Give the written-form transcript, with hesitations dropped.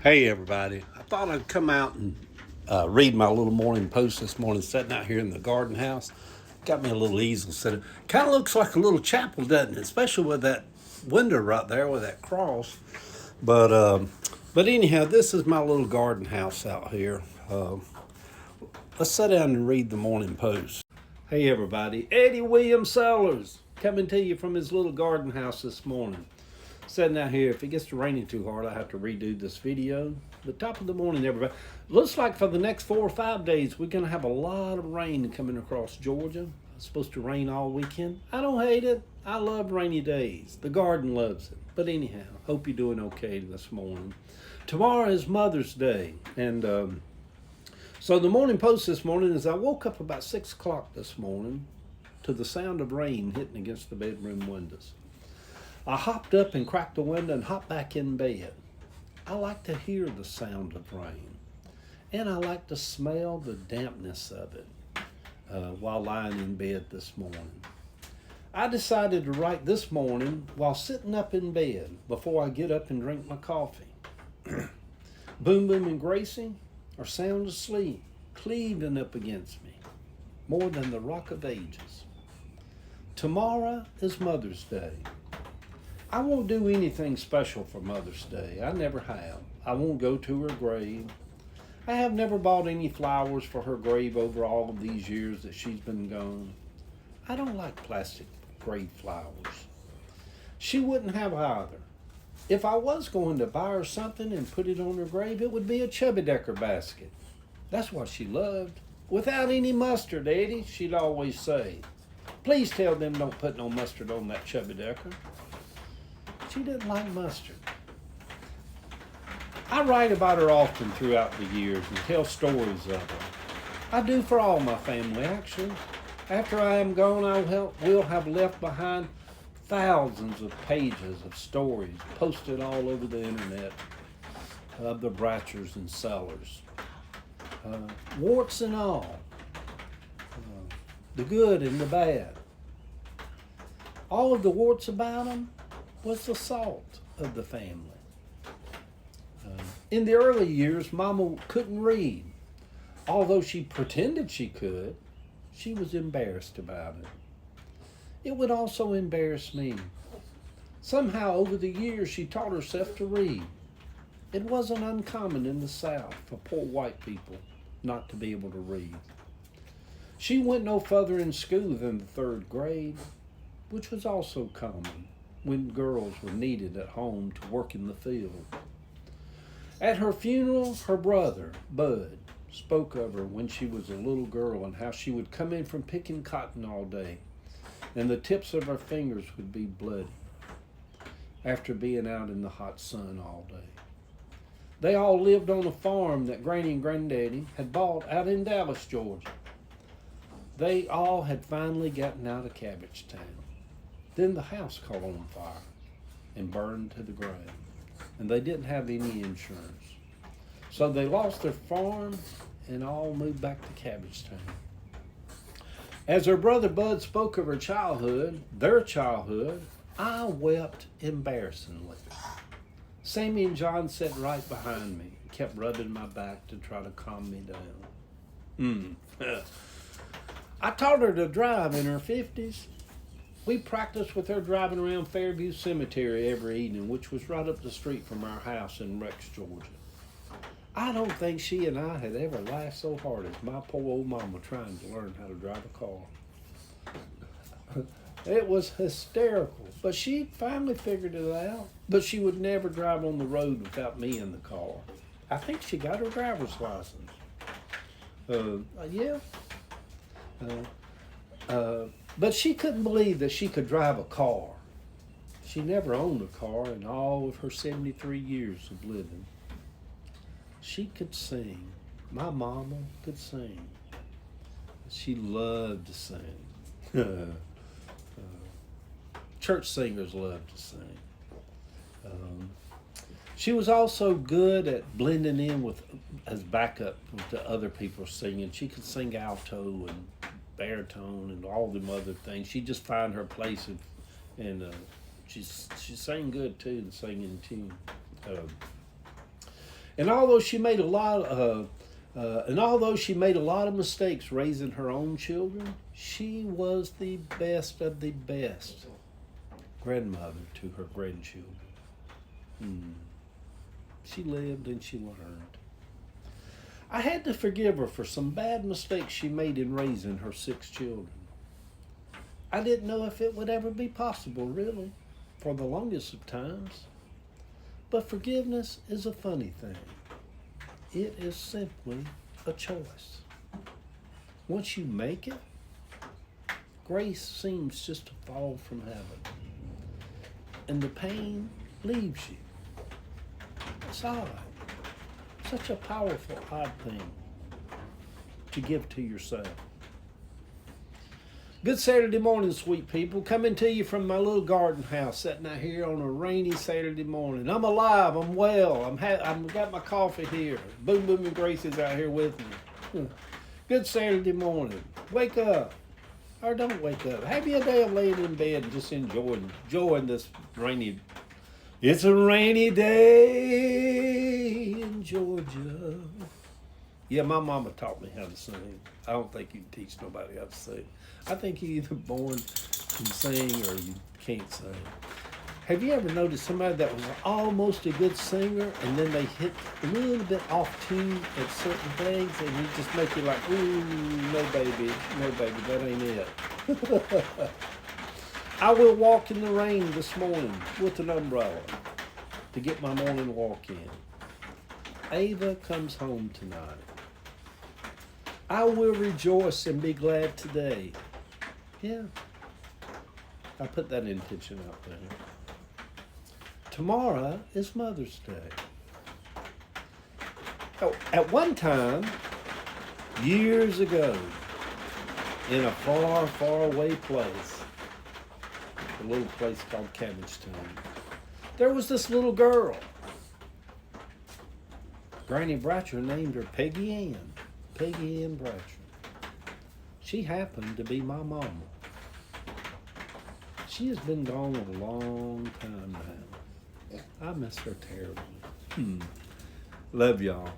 Hey everybody, I thought I'd come out and read my little morning post this morning, sitting out here in the garden house. Got me a little easel set. Kind of looks like a little chapel, doesn't it? Especially with that window right there with that cross. But but anyhow, this is my little garden house out here. Let's sit down and read the morning post. Hey everybody, Eddie William Sellers coming to you from his little garden house this morning. Sitting out here, if it gets to raining too hard, I have to redo this video. The top of the morning, everybody. Looks like for the next 4 or 5 days, we're going to have a lot of rain coming across Georgia. It's supposed to rain all weekend. I don't hate it. I love rainy days. The garden loves it. But anyhow, hope you're doing okay this morning. Tomorrow is Mother's Day. And so the morning post this morning is I woke up about 6 o'clock this morning to the sound of rain hitting against the bedroom windows. I hopped up and cracked the window and hopped back in bed. I like to hear the sound of rain, and I like to smell the dampness of it while lying in bed this morning. I decided to write this morning while sitting up in bed before I get up and drink my coffee. Boom Boom and Gracie are sound asleep, cleaving up against me, more than the Rock of Ages. Tomorrow is Mother's Day. I won't do anything special for Mother's Day. I never have. I won't go to her grave. I have never bought any flowers for her grave over all of these years that she's been gone. I don't like plastic grave flowers. She wouldn't have either. If I was going to buy her something and put it on her grave, it would be a Chubby Decker basket. That's what she loved. Without any mustard, Eddie, she'd always say. Please tell them don't put no mustard on that Chubby Decker. She didn't like mustard. I write about her often throughout the years and tell stories of her. I do for all my family, actually. After I am gone, we'll have left behind thousands of pages of stories posted all over the internet of the Bratchers and Sellers. Warts and all. The good and the bad. All of the warts about them was the salt of the family. In the early years, Mama couldn't read. Although she pretended she could, she was embarrassed about it. It would also embarrass me. Somehow, over the years, she taught herself to read. It wasn't uncommon in the South for poor white people not to be able to read. She went no further in school than the 3rd grade, which was also common when girls were needed at home to work in the field. At her funeral, her brother, Bud, spoke of her when she was a little girl and how she would come in from picking cotton all day and the tips of her fingers would be bloody after being out in the hot sun all day. They all lived on a farm that Granny and Granddaddy had bought out in Dallas, Georgia. They all had finally gotten out of Cabbagetown. Then the house caught on fire and burned to the ground, and they didn't have any insurance. So they lost their farm and all moved back to Cabbagetown. As her brother Bud spoke of her childhood, their childhood, I wept embarrassingly. Sammy and John sat right behind me and kept rubbing my back to try to calm me down. I taught her to drive in her 50s. We practiced with her driving around Fairview Cemetery every evening, which was right up the street from our house in Rex, Georgia. I don't think she and I had ever laughed so hard as my poor old mama trying to learn how to drive a car. It was hysterical, but she finally figured it out. But she would never drive on the road without me in the car. I think she got her driver's license. But she couldn't believe that she could drive a car. She never owned a car in all of her 73 years of living. She could sing. My mama could sing. She loved to sing. Church singers love to sing. She was also good at blending in with as backup to other people singing. She could sing alto and baritone and all them other things. She'd just find her place, and she sang good too and sang in tune. And although she made a lot of mistakes raising her own children, she was the best of the best grandmother to her grandchildren. She lived and she learned. I had to forgive her for some bad mistakes she made in raising her 6 children. I didn't know if it would ever be possible, really, for the longest of times. But forgiveness is a funny thing. It is simply a choice. Once you make it, grace seems just to fall from heaven, and the pain leaves you. It's odd. Such a powerful, odd thing to give to yourself. Good Saturday morning, sweet people. Coming to you from my little garden house, sitting out here on a rainy Saturday morning. I'm alive. I'm well. I've got my coffee here. Boom Boom and Grace is out here with me. Good Saturday morning. Wake up. Or don't wake up. Have you a day of laying in bed and just enjoying this rainy. It's a rainy day in Georgia. Yeah, my mama taught me how to sing. I don't think you can teach nobody how to sing. I think you're either born to sing or you can't sing. Have you ever noticed somebody that was almost a good singer and then they hit a little bit off tune at certain things and you just make you like, ooh, no baby, that ain't it. I will walk in the rain this morning with an umbrella to get my morning walk in. Ava comes home tonight. I will rejoice and be glad today. Yeah, I put that intention out there. Tomorrow is Mother's Day. Oh, at one time, years ago, in a far, far away place, a little place called Cabbagetown, there was this little girl. Granny Bratcher named her Peggy Ann Bratcher. She happened to be my mama. She has been gone a long time now. I miss her terribly. Love y'all.